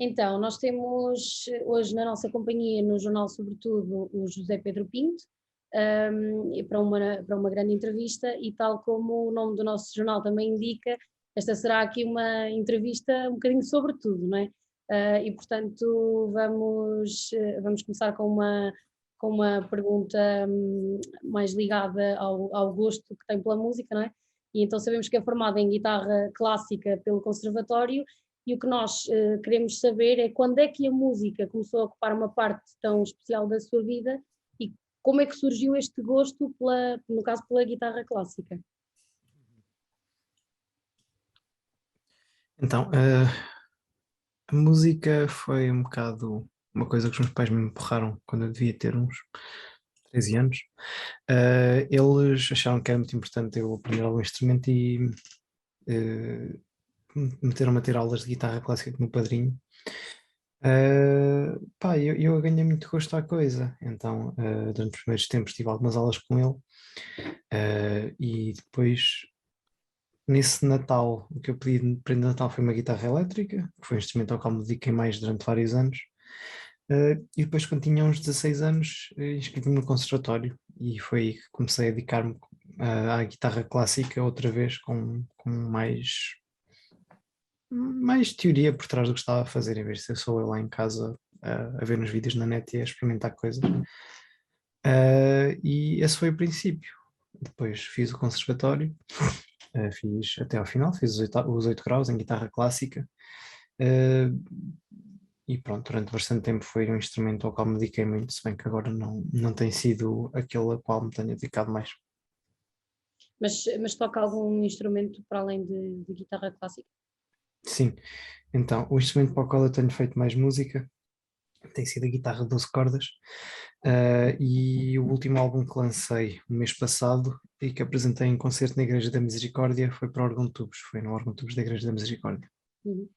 Então, nós temos hoje na nossa companhia, no jornal sobretudo, o José Pedro Pinto, e para uma grande entrevista, e tal como o nome do nosso jornal também indica, esta será aqui uma entrevista um bocadinho sobre tudo, não é? E portanto vamos começar com uma pergunta mais ligada ao gosto que tem pela música, não é? E então sabemos que é formada em guitarra clássica pelo Conservatório, e o que nós queremos saber é quando é que a música começou a ocupar uma parte tão especial da sua vida e como é que surgiu este gosto, no caso, pela guitarra clássica. Então, a música foi um bocado uma coisa que os meus pais me empurraram quando eu devia ter uns 13 anos. Eles acharam que era muito importante eu aprender algum instrumento e meteram-me a ter aulas de guitarra clássica com o meu padrinho. Pá, eu ganhei muito gosto à coisa, então durante os primeiros tempos tive algumas aulas com ele, e depois nesse Natal, o que eu pedi de prenda de Natal foi uma guitarra elétrica, que foi um instrumento ao qual me dediquei mais durante vários anos. E depois, quando tinha uns 16 anos, inscrevi-me no conservatório e foi aí que comecei a dedicar-me à guitarra clássica outra vez, com mais teoria por trás do que estava a fazer, em vez de ser só eu lá em casa a ver uns vídeos na net e a experimentar coisas. E esse foi o princípio. Depois fiz o conservatório, fiz até ao final, fiz os 8 graus em guitarra clássica. E pronto, durante bastante tempo foi um instrumento ao qual me dediquei muito, se bem que agora não tem sido aquele ao qual me tenho dedicado mais. Mas toca algum instrumento para além de guitarra clássica? Sim, então o instrumento para o qual eu tenho feito mais música tem sido a guitarra de 12 cordas, e o último álbum que lancei no mês passado e que apresentei em concerto na Igreja da Misericórdia foi para o órgão de tubos, foi no órgão de tubos da Igreja da Misericórdia. Uhum.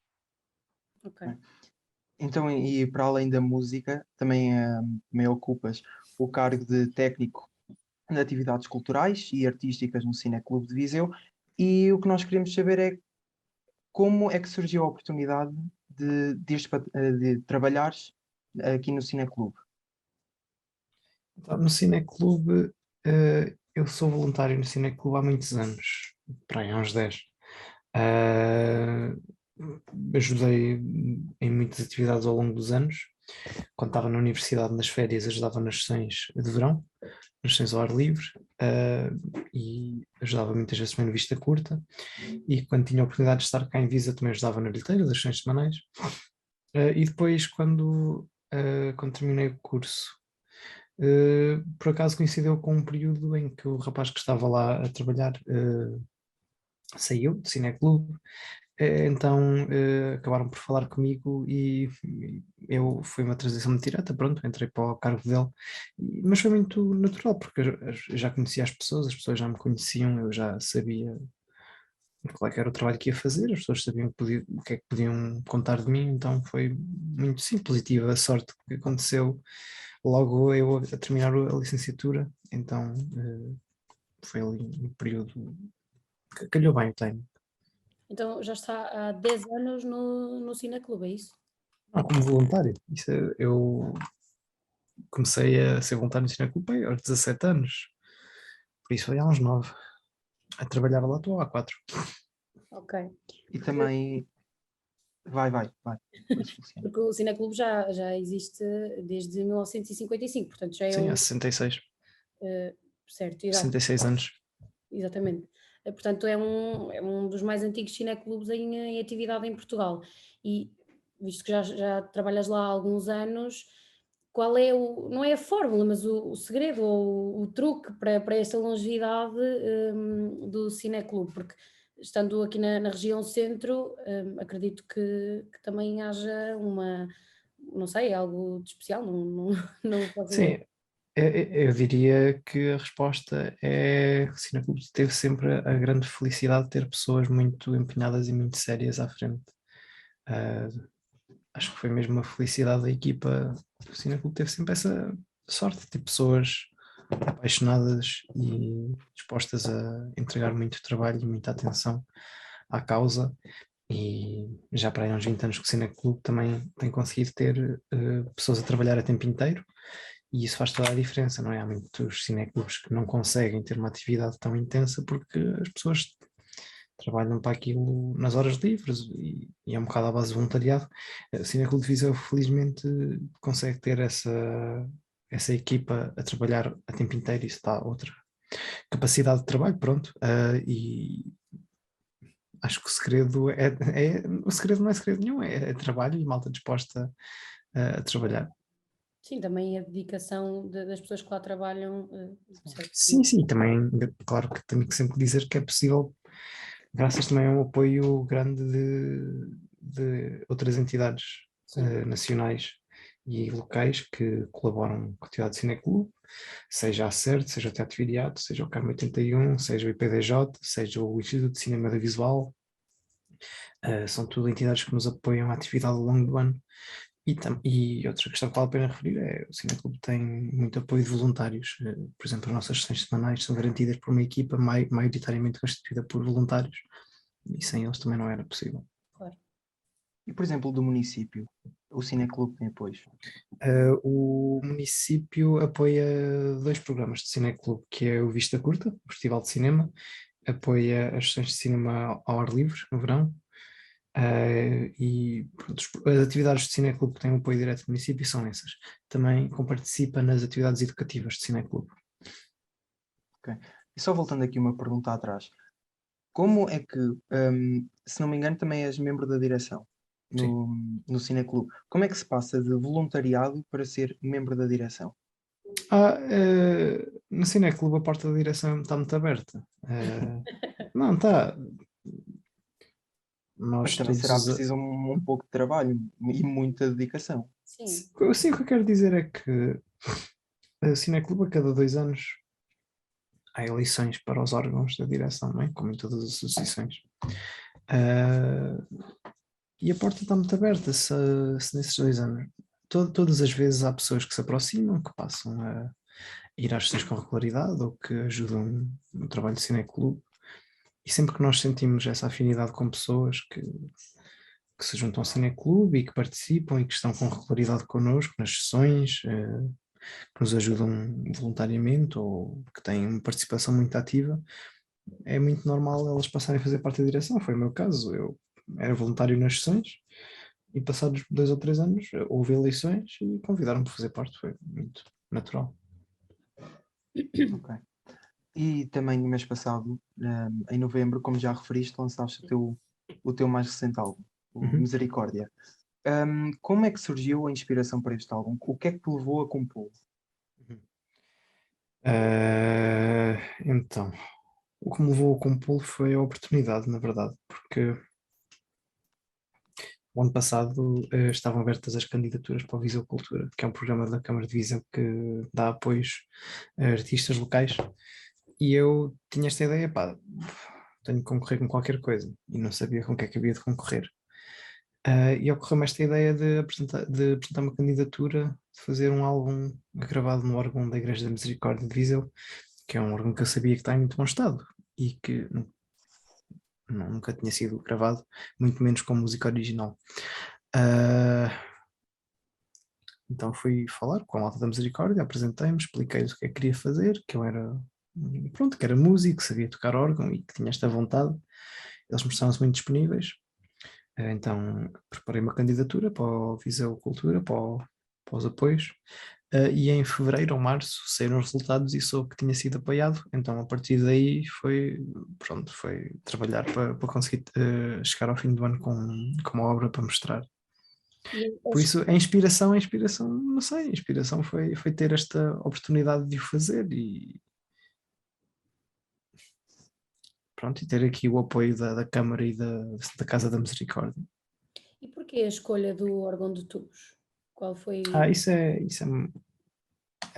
Ok. Então, e para além da música, também ocupas o cargo de técnico de atividades culturais e artísticas no Cineclube de Viseu. E o que nós queremos saber é como é que surgiu a oportunidade de trabalhares aqui no Cineclube. Então, no Cineclube, eu sou voluntário no Cineclube há muitos anos, para aí há uns 10. Ajudei em muitas atividades ao longo dos anos. Quando estava na universidade, nas férias, ajudava nas sessões de verão, nas sessões ao ar livre, e ajudava muitas vezes também no Vista Curta. E quando tinha a oportunidade de estar cá em Visa, também ajudava na bilheteira, das sessões semanais. E depois, quando terminei o curso, por acaso coincideu com um período em que o rapaz que estava lá a trabalhar saiu do Cineclube. Então acabaram por falar comigo e foi uma transição muito direta, pronto, entrei para o cargo dele, mas foi muito natural porque eu já conhecia as pessoas já me conheciam, eu já sabia qual é que era o trabalho que ia fazer, as pessoas sabiam o que é que podiam contar de mim, então foi muito sim, positiva a sorte que aconteceu logo eu a terminar a licenciatura, então foi ali um período que calhou bem o timing. Então já está há 10 anos no Cineclube, é isso? Não, como voluntário. Eu comecei a ser voluntário no Cineclube aos 17 anos, por isso foi há uns 9. A trabalhar lá estou há 4. Ok. E também. Vai. Porque o Cineclube já existe desde 1955, portanto já é Sim, há 66. certo, exato, 66 anos. exatamente. Portanto, é um dos mais antigos cineclubes em atividade em Portugal. E visto que já trabalhas lá há alguns anos, qual é não é a fórmula, mas o segredo ou o truque para esta longevidade do cineclube? Porque estando aqui na região centro, acredito que também haja não sei, algo de especial, não posso dizer. Sim, eu diria que a resposta é que o Cineclube teve sempre a grande felicidade de ter pessoas muito empenhadas e muito sérias à frente. Ah, acho que foi mesmo uma felicidade da equipa. O Cineclube teve sempre essa sorte de ter pessoas apaixonadas e dispostas a entregar muito trabalho e muita atenção à causa. E já para aí há uns 20 anos que o Cineclube também tem conseguido ter pessoas a trabalhar a tempo inteiro, e isso faz toda a diferença, não é? Há muitos cineclubes que não conseguem ter uma atividade tão intensa porque as pessoas trabalham para aquilo nas horas livres e é um bocado à base de voluntariado. O Cineclube de Viseu, felizmente, consegue ter essa equipa a trabalhar a tempo inteiro, isso dá outra capacidade de trabalho, pronto. E acho que o segredo o segredo não é segredo nenhum, é trabalho e malta disposta a trabalhar. Sim, também a dedicação das pessoas que lá trabalham, Sim, sim, também, claro que tenho que sempre dizer que é possível, graças também a um apoio grande de outras entidades sim. nacionais e locais que colaboram com a atividade de Cineclube, seja a CERT, seja o Teatro Viriato, seja o Carmo 81, seja o IPDJ, seja o Instituto de Cinema da Visual. São tudo entidades que nos apoiam a atividade ao longo do ano. E outra questão que vale a pena referir é o Cineclube tem muito apoio de voluntários. Por exemplo, as nossas sessões semanais são garantidas por uma equipa maioritariamente constituída por voluntários, e sem eles também não era possível. Claro. E, por exemplo, do município, o Cineclube tem apoios? O município apoia 2 programas de Cineclube, que é o Vista Curta, o Festival de Cinema, apoia as sessões de cinema ao ar livre, no verão, e pronto, as atividades de Cineclube que têm um apoio direto do município são essas. Também participa nas atividades educativas de Cineclube. Ok. E só voltando aqui uma pergunta atrás. Como é que, se não me engano, também és membro da direção Sim. no Cineclube? Como é que se passa de voluntariado para ser membro da direção? No Cineclube a porta da direção está muito aberta. Não, está. Mas Nós também todos será os. preciso um pouco de trabalho e muita dedicação. Sim, Sim, o que eu quero dizer é que o Cineclube a cada 2 anos há eleições para os órgãos da direção, não é? Como em todas as associações. Ah, e a porta está muito aberta se nesses 2 anos. Todas as vezes há pessoas que se aproximam, que passam a ir às sessões com regularidade ou que ajudam no trabalho do Cineclube. E sempre que nós sentimos essa afinidade com pessoas que se juntam ao Cineclube e que participam e que estão com regularidade connosco nas sessões, que nos ajudam voluntariamente ou que têm uma participação muito ativa, é muito normal elas passarem a fazer parte da direção. Foi o meu caso. Eu era voluntário nas sessões e passados 2 ou 3 anos houve eleições e convidaram-me para fazer parte. Foi muito natural. Ok. E também no mês passado, em novembro, como já referiste, lançaste o teu mais recente álbum, o Uhum. Misericórdia. Como é que surgiu a inspiração para este álbum? O que é que te levou a compô-lo? Então, o que me levou a compô-lo foi a oportunidade, na verdade, porque o ano passado estavam abertas as candidaturas para o Viseu Cultura, que é um programa da Câmara de Viseu que dá apoios a artistas locais, e eu tinha esta ideia, pá, tenho que concorrer com qualquer coisa, e não sabia com o que é que havia de concorrer. E ocorreu-me esta ideia de apresentar uma candidatura, de fazer um álbum gravado no órgão da Igreja da Misericórdia de Viseu, que é um órgão que eu sabia que está em muito bom estado e que nunca tinha sido gravado, muito menos com música original. Ah, então fui falar com a Malta da Misericórdia, apresentei-me, expliquei-lhes o que é que queria fazer, que eu era, pronto, que era músico, sabia tocar órgão e que tinha esta vontade. Eles mostraram-se muito disponíveis. Então preparei uma candidatura para o Viseu Cultura, para os apoios. E em fevereiro ou março saíram os resultados e soube que tinha sido apoiado. Então a partir daí foi trabalhar para conseguir chegar ao fim do ano com uma obra para mostrar. e Por isso a inspiração, não sei, a inspiração foi ter esta oportunidade de o fazer e pronto, e ter aqui o apoio da Câmara e da Casa da Misericórdia. e porquê a escolha do órgão de tubos? Qual foi? Isso é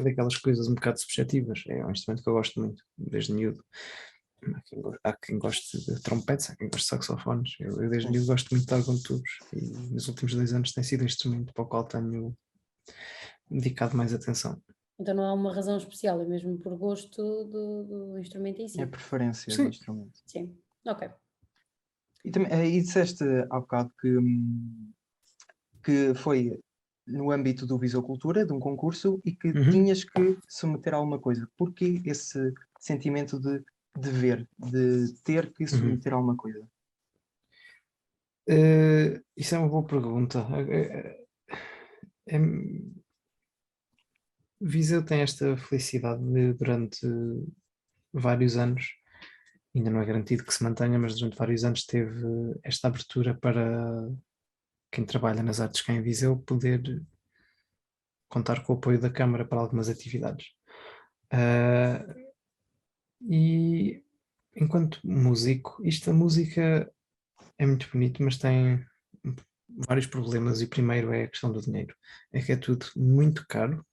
daquelas coisas um bocado subjetivas. É um instrumento que eu gosto muito, desde miúdo. Há quem goste de trompetes, há quem goste de saxofones. Eu desde miúdo gosto muito de órgão de tubos e nos últimos 2 anos tem sido um instrumento para o qual tenho dedicado mais atenção. Então não há uma razão especial, é mesmo por gosto do instrumento em É a si. preferência do Sim, instrumento. Sim, ok. E disseste há bocado que foi no âmbito do Visocultura, de um concurso, e que Uhum, tinhas que submeter a alguma coisa. Porquê esse sentimento de dever, de ter que uhum. submeter a alguma coisa? Isso é uma boa pergunta. É- Viseu tem esta felicidade de, durante vários anos, ainda não é garantido que se mantenha, mas durante vários anos teve esta abertura para quem trabalha nas artes cá em Viseu poder contar com o apoio da Câmara para algumas atividades. Ah, e enquanto músico, a música é muito bonito, mas tem vários problemas, e o primeiro é a questão do dinheiro. É que é tudo muito caro.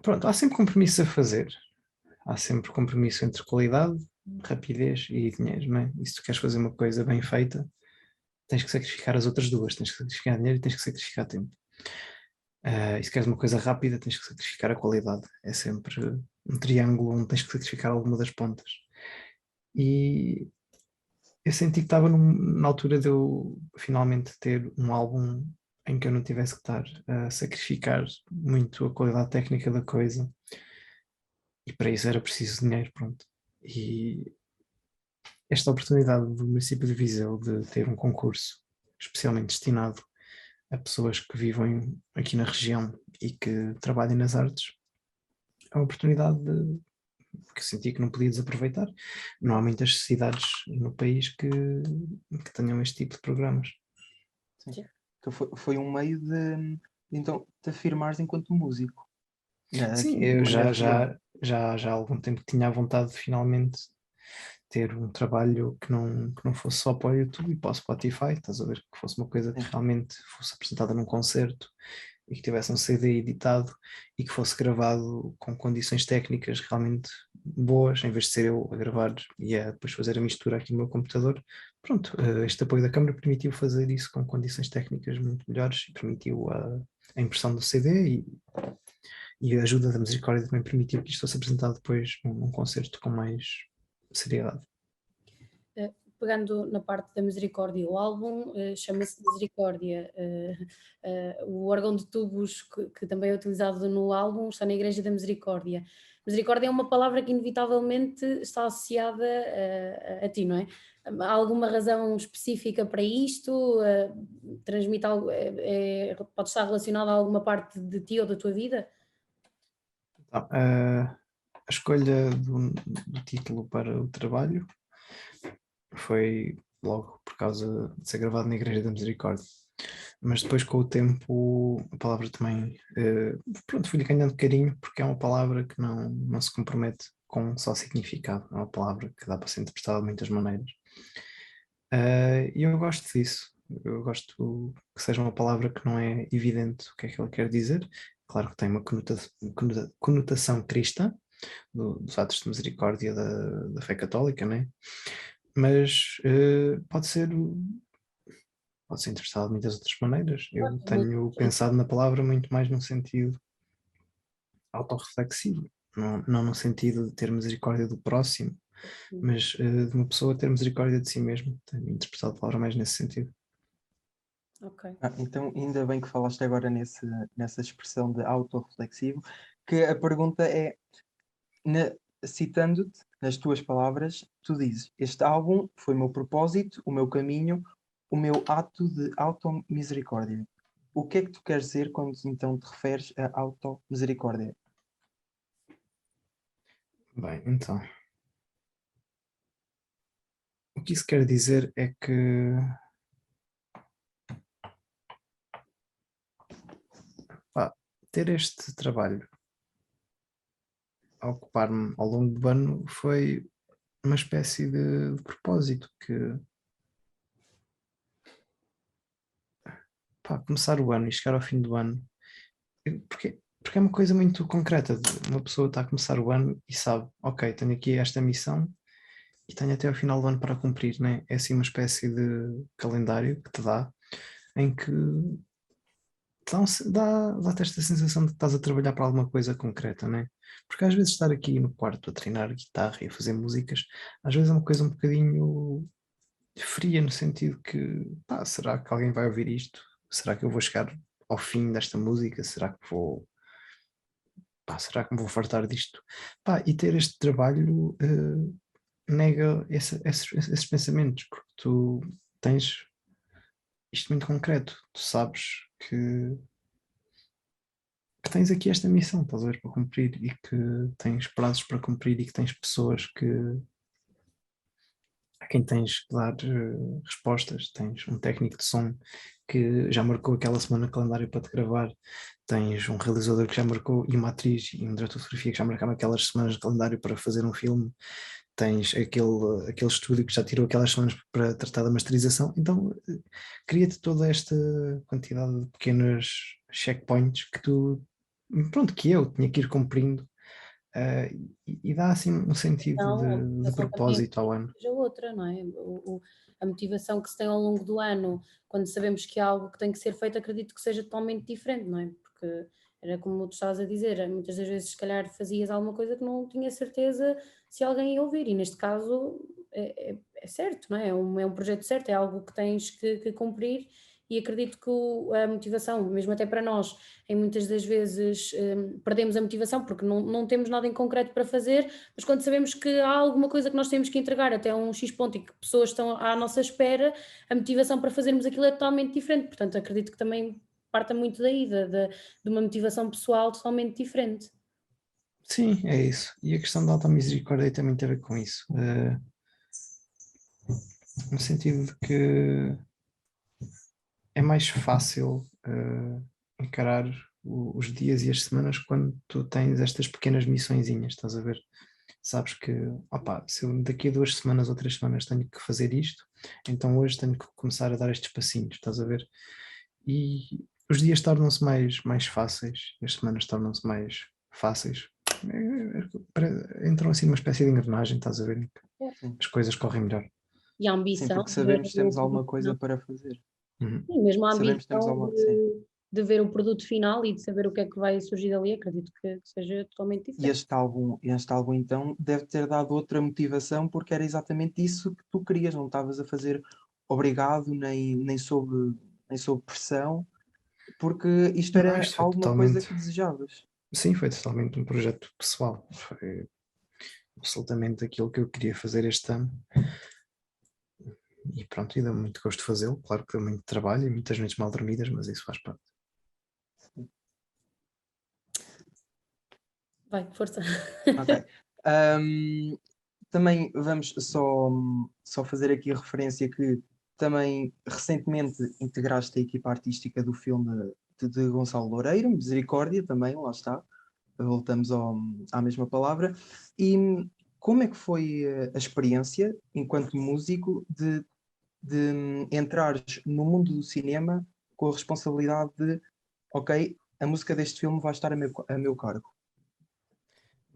Pronto, há sempre compromisso a fazer. Há sempre compromisso entre qualidade, rapidez e dinheiro, não é? E se tu queres fazer uma coisa bem feita, tens que sacrificar as outras duas. Tens que sacrificar dinheiro e tens que sacrificar tempo. E se queres uma coisa rápida, tens que sacrificar a qualidade. É sempre um triângulo onde tens que sacrificar alguma das pontas. E eu senti que estava na altura de eu finalmente ter um álbum em que eu não tivesse que estar a sacrificar muito a qualidade técnica da coisa, e para isso era preciso dinheiro, pronto. E esta oportunidade do município de Viseu de ter um concurso especialmente destinado a pessoas que vivem aqui na região e que trabalhem nas artes é uma oportunidade que eu senti que não podia desaproveitar. Não há muitas cidades no país que tenham este tipo de programas. Sim. Que foi um meio então, te afirmares enquanto músico, né, Sim, aqui eu na região. já há algum tempo que tinha a vontade de finalmente ter um trabalho que não fosse só para o YouTube e para o Spotify, estás a ver? Que fosse uma coisa que Sim. realmente fosse apresentada num concerto e que tivesse um CD editado e que fosse gravado com condições técnicas realmente boas, em vez de ser eu a gravar e a depois fazer a mistura aqui no meu computador. Pronto, este apoio da Câmara permitiu fazer isso com condições técnicas muito melhores e permitiu a impressão do CD, e a ajuda da Misericórdia também permitiu que isto fosse apresentado depois num concerto com mais seriedade. Pegando na parte da Misericórdia, o álbum chama-se Misericórdia. O órgão de tubos que também é utilizado no álbum está na Igreja da Misericórdia. Misericórdia é uma palavra que inevitavelmente está associada a ti, não é? Há alguma razão específica para isto? Transmite algo, pode estar relacionado a alguma parte de ti ou da tua vida? Então, a escolha do título para o trabalho foi logo por causa de ser gravado na Igreja da Misericórdia. Mas depois, com o tempo, a palavra também, pronto, fui-lhe ganhando carinho, porque é uma palavra que não se compromete com só significado, é uma palavra que dá para ser interpretada de muitas maneiras. E eu gosto disso, eu gosto que seja uma palavra que não é evidente o que é que ela quer dizer. Claro que tem uma conotação cristã, dos atos de misericórdia da fé católica, né? Mas pode ser interpretado de muitas outras maneiras. Eu tenho pensado na palavra muito mais num sentido autorreflexivo, não no sentido de ter misericórdia do próximo, mas de uma pessoa ter misericórdia de si mesmo. Tenho interpretado a palavra mais nesse sentido. Ok. Então, ainda bem que falaste agora nessa expressão de autorreflexivo, que a pergunta é, na- citando-te, nas tuas palavras, tu dizes, este álbum foi o meu propósito, o meu caminho, o meu ato de auto-misericórdia. O que é que tu queres dizer quando então te referes a auto-misericórdia? Bem, então, o que isso quer dizer é que pá, ter este trabalho a ocupar-me ao longo do ano foi uma espécie de propósito que, pá, começar o ano e chegar ao fim do ano, porque é uma coisa muito concreta, uma pessoa está a começar o ano e sabe, ok, tenho aqui esta missão e tenho até ao final do ano para cumprir, né? É assim uma espécie de calendário que te dá, em que dá-te esta sensação de que estás a trabalhar para alguma coisa concreta, né? Porque às vezes estar aqui no quarto a treinar guitarra e a fazer músicas, às vezes é uma coisa um bocadinho fria no sentido que, pá, será que alguém vai ouvir isto? Será que eu vou chegar ao fim desta música? Será que me vou fartar disto? Pá, e ter este trabalho nega esses pensamentos, porque tu tens isto muito concreto, tu sabes que, que tens aqui esta missão, estás a ver, para cumprir e que tens prazos para cumprir e que tens pessoas a quem tens que dar respostas, tens um técnico de som que já marcou aquela semana de calendário para te gravar, tens um realizador que já marcou e uma atriz e um diretor de fotografia que já marcaram aquelas semanas de calendário para fazer um filme, tens aquele estúdio que já tirou aquelas semanas para tratar da masterização, então cria-te toda esta quantidade de pequenos checkpoints que tu, pronto, que eu tinha que ir cumprindo, e dá assim um sentido Então, a de motivação também é propósito ao ano. seja outra, não é? A motivação que se tem ao longo do ano, quando sabemos que é algo que tem que ser feito, acredito que seja totalmente diferente, não é? Porque era como tu estavas a dizer, muitas das vezes se calhar fazias alguma coisa que não tinha certeza se alguém ia ouvir, e neste caso é certo, não é? É um projeto certo, é algo que tens que cumprir, e acredito que a motivação, mesmo até para nós, em muitas das vezes perdemos a motivação porque não temos nada em concreto para fazer, mas quando sabemos que há alguma coisa que nós temos que entregar até um X ponto e que pessoas estão à nossa espera, a motivação para fazermos aquilo é totalmente diferente. Portanto, acredito que também parta muito daí, de uma motivação pessoal totalmente diferente. Sim, é isso. E a questão da alta misericórdia também tem a ver com isso. No sentido de que é mais fácil encarar os dias e as semanas quando tu tens estas pequenas missõezinhas, estás a ver? Sabes que, opá, se eu daqui a 2 semanas ou 3 semanas tenho que fazer isto, então hoje tenho que começar a dar estes passinhos, estás a ver? E os dias tornam-se mais fáceis, as semanas tornam-se mais fáceis. Entram assim numa espécie de engrenagem, estás a ver? É. As coisas correm melhor. E a Sim, ambição porque de ver sabemos que o temos alguma produto coisa final. para fazer. Uhum. Sim, mesmo a Sabemos que temos ambição alguma. Sim. de ver o produto final e de saber o que é que vai surgir dali, acredito que seja totalmente E diferente. este álbum então deve ter dado outra motivação porque era exatamente isso que tu querias, não estavas a fazer obrigado nem sob pressão, porque isto Não, era isto foi alguma coisa totalmente, que desejavas. sim, foi totalmente um projeto pessoal. Foi absolutamente aquilo que eu queria fazer este ano. E pronto, e dá muito gosto de fazê-lo. Claro que deu muito trabalho e muitas noites mal dormidas, mas isso faz parte. Vai, força. Ok. Ahm, Também vamos só fazer aqui a referência que também recentemente integraste a equipa artística do filme de Gonçalo Loureiro, Misericórdia, também, lá está, voltamos à mesma palavra. E como é que foi a experiência, enquanto músico, de entrares no mundo do cinema com a responsabilidade de, ok, a música deste filme vai estar a meu cargo?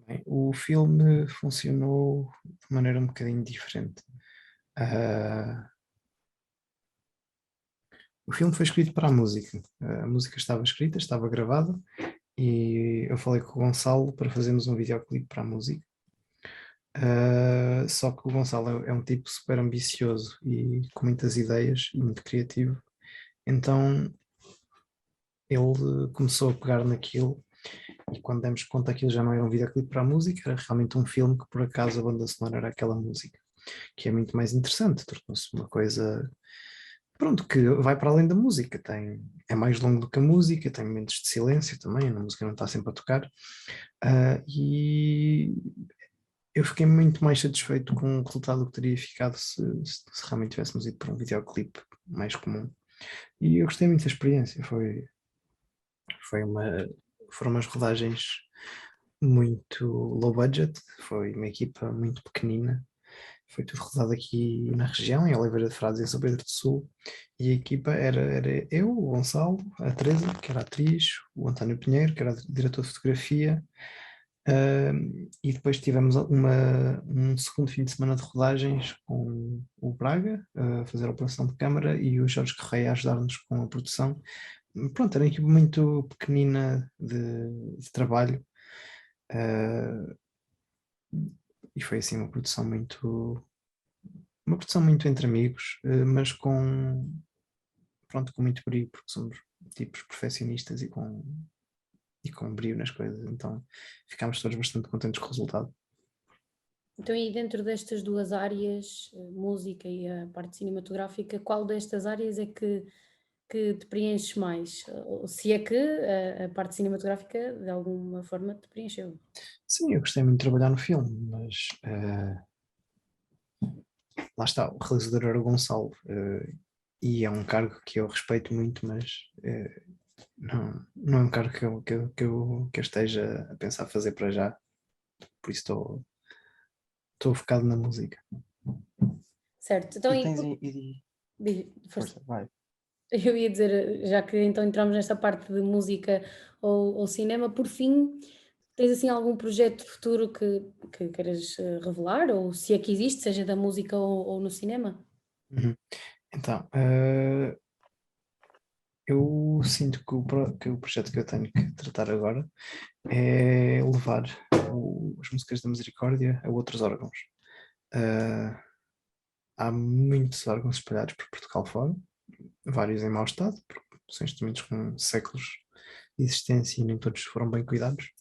Bem, o filme funcionou de maneira um bocadinho diferente. Ah, o filme foi escrito para a música. A música estava escrita, estava gravada e eu falei com o Gonçalo para fazermos um videoclipe para a música. Só que o Gonçalo é um tipo super ambicioso e com muitas ideias e muito criativo. Então ele começou a pegar naquilo e quando demos conta aquilo já não era um videoclipe para a música, era realmente um filme que por acaso a banda sonora era aquela música, que é muito mais interessante, tornou-se uma coisa, pronto, que vai para além da música, é mais longo do que a música, tem momentos de silêncio também, a música não está sempre a tocar, e eu fiquei muito mais satisfeito com o resultado que teria ficado se realmente tivéssemos ido para um videoclipe mais comum. E eu gostei muito da experiência, foi uma, foram umas rodagens muito low budget, foi uma equipa muito pequenina, foi tudo rodado aqui na região, em Oliveira de Frades e em São Pedro do Sul, e a equipa era eu, o Gonçalo, a Teresa, que era atriz, o António Pinheiro, que era diretor de fotografia, e depois tivemos um segundo fim de semana de rodagens com o Braga, a fazer a operação de câmara, e o Jorge Correia a ajudar-nos com a produção. Pronto, era uma equipe muito pequenina de trabalho, uh, e foi assim uma produção muito, uma produção muito entre amigos, mas pronto, com muito brilho, porque somos tipos perfeccionistas e com brilho nas coisas, então ficámos todos bastante contentes com o resultado. Então, e dentro destas duas áreas, música e a parte cinematográfica, qual destas áreas é que te preenche mais? Ou se é que a parte cinematográfica de alguma forma te preencheu? Sim, eu gostei muito de trabalhar no filme, mas lá está, o realizador era o Gonçalo, e é um cargo que eu respeito muito, mas não é um cargo que eu esteja a pensar fazer para já, por isso estou focado na música. Certo, então E tens força. força, vai. Eu ia dizer, já que então entramos nesta parte de música ou cinema, por fim, tens assim algum projeto futuro que queiras revelar, ou se é que existe, seja da música ou no cinema? Uhum. Então, eu sinto que o projeto que eu tenho que tratar agora é levar as músicas da Misericórdia a outros órgãos. Uh, Há muitos órgãos espalhados por Portugal fora, vários em mau estado, porque são instrumentos com séculos de existência e nem todos foram bem cuidados.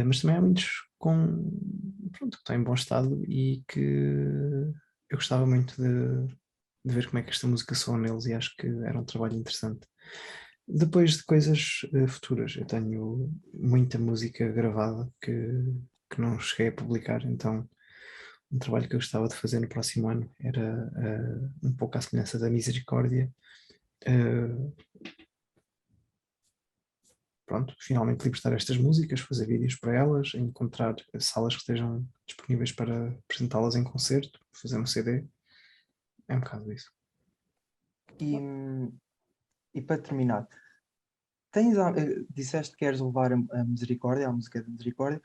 Mas também há muitos pronto, que estão em bom estado e que eu gostava muito de ver como é que esta música soa neles e acho que era um trabalho interessante. Depois de coisas futuras, eu tenho muita música gravada que não cheguei a publicar, então um trabalho que eu gostava de fazer no próximo ano era um pouco à semelhança da Misericórdia, uh, pronto, finalmente libertar estas músicas, fazer vídeos para elas, encontrar salas que estejam disponíveis para apresentá-las em concerto, fazer um CD, é um bocado isso. E para terminar, disseste que queres levar a Misericórdia, a música da Misericórdia,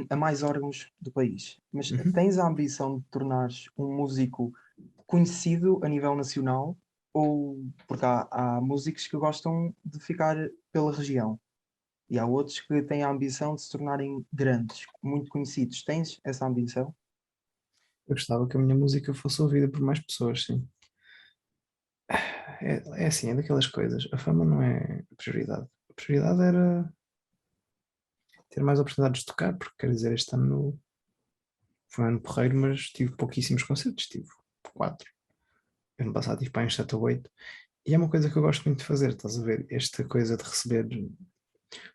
a mais órgãos do país, mas Uhum. tens a ambição de tornares um músico conhecido a nível nacional, ou porque há músicos que gostam de ficar pela região e há outros que têm a ambição de se tornarem grandes, muito conhecidos. Tens essa ambição? Eu gostava que a minha música fosse ouvida por mais pessoas, sim. É assim, é daquelas coisas. A fama não é a prioridade. A prioridade era ter mais oportunidades de tocar, porque quer dizer, este ano foi um ano porreiro, mas tive pouquíssimos concertos, tive 4. Ano passado tive para uns 7 ou 8. E é uma coisa que eu gosto muito de fazer, estás a ver? Esta coisa de receber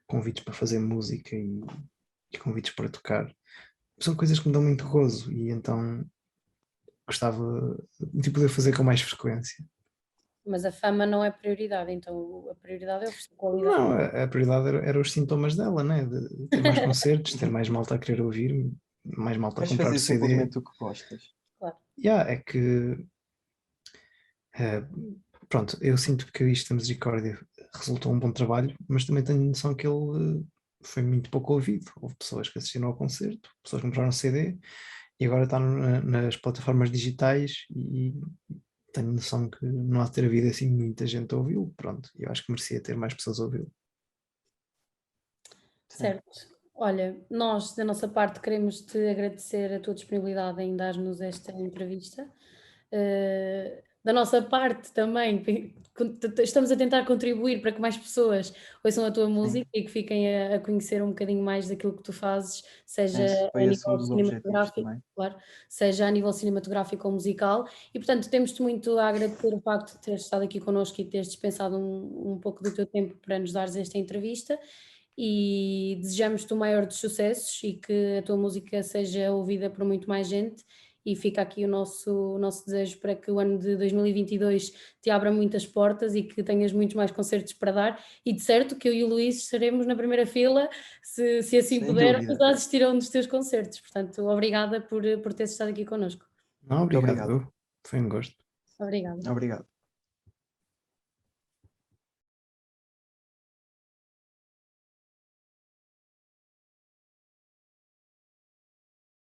convites para fazer música e convites para tocar. São coisas que me dão muito gozo e então gostava de poder fazer com mais frequência. Mas a fama não é prioridade, então a prioridade é oferecer qualidade. Não, a prioridade era os sintomas dela, né? De ter mais concertos, ter mais malta a querer ouvir, mais malta a Queres comprar o fazer CD. simplesmente o que gostas? Claro. É que, eh, pronto, eu sinto que isto da Misericórdia resultou um bom trabalho, mas também tenho noção que ele foi muito pouco ouvido. Houve pessoas que assistiram ao concerto, pessoas que compraram o CD e agora está nas plataformas digitais e tenho noção que não há de ter havido assim muita gente a ouvi-lo. Pronto, eu acho que merecia ter mais pessoas a ouvi-lo. Sim. Certo. Olha, nós, da nossa parte, queremos te agradecer a tua disponibilidade em dar-nos esta entrevista. Da nossa parte também, estamos a tentar contribuir para que mais pessoas ouçam a tua música Sim. e que fiquem a conhecer um bocadinho mais daquilo que tu fazes, seja Foi a esse um nível dos objetivos cinematográfico, também. claro, seja a nível cinematográfico ou musical. E, portanto, temos-te muito a agradecer o facto de teres estado aqui connosco e teres dispensado um pouco do teu tempo para nos dares esta entrevista e desejamos-te o maior dos sucessos e que a tua música seja ouvida por muito mais gente e fica aqui o nosso desejo para que o ano de 2022 te abra muitas portas e que tenhas muitos mais concertos para dar e de certo que eu e o Luís estaremos na primeira fila, se assim Sem pudermos, dúvida. a assistir a um dos teus concertos, portanto obrigada por teres estado aqui connosco. Não, Muito obrigado, obrigado. foi um gosto. Obrigada. Obrigado.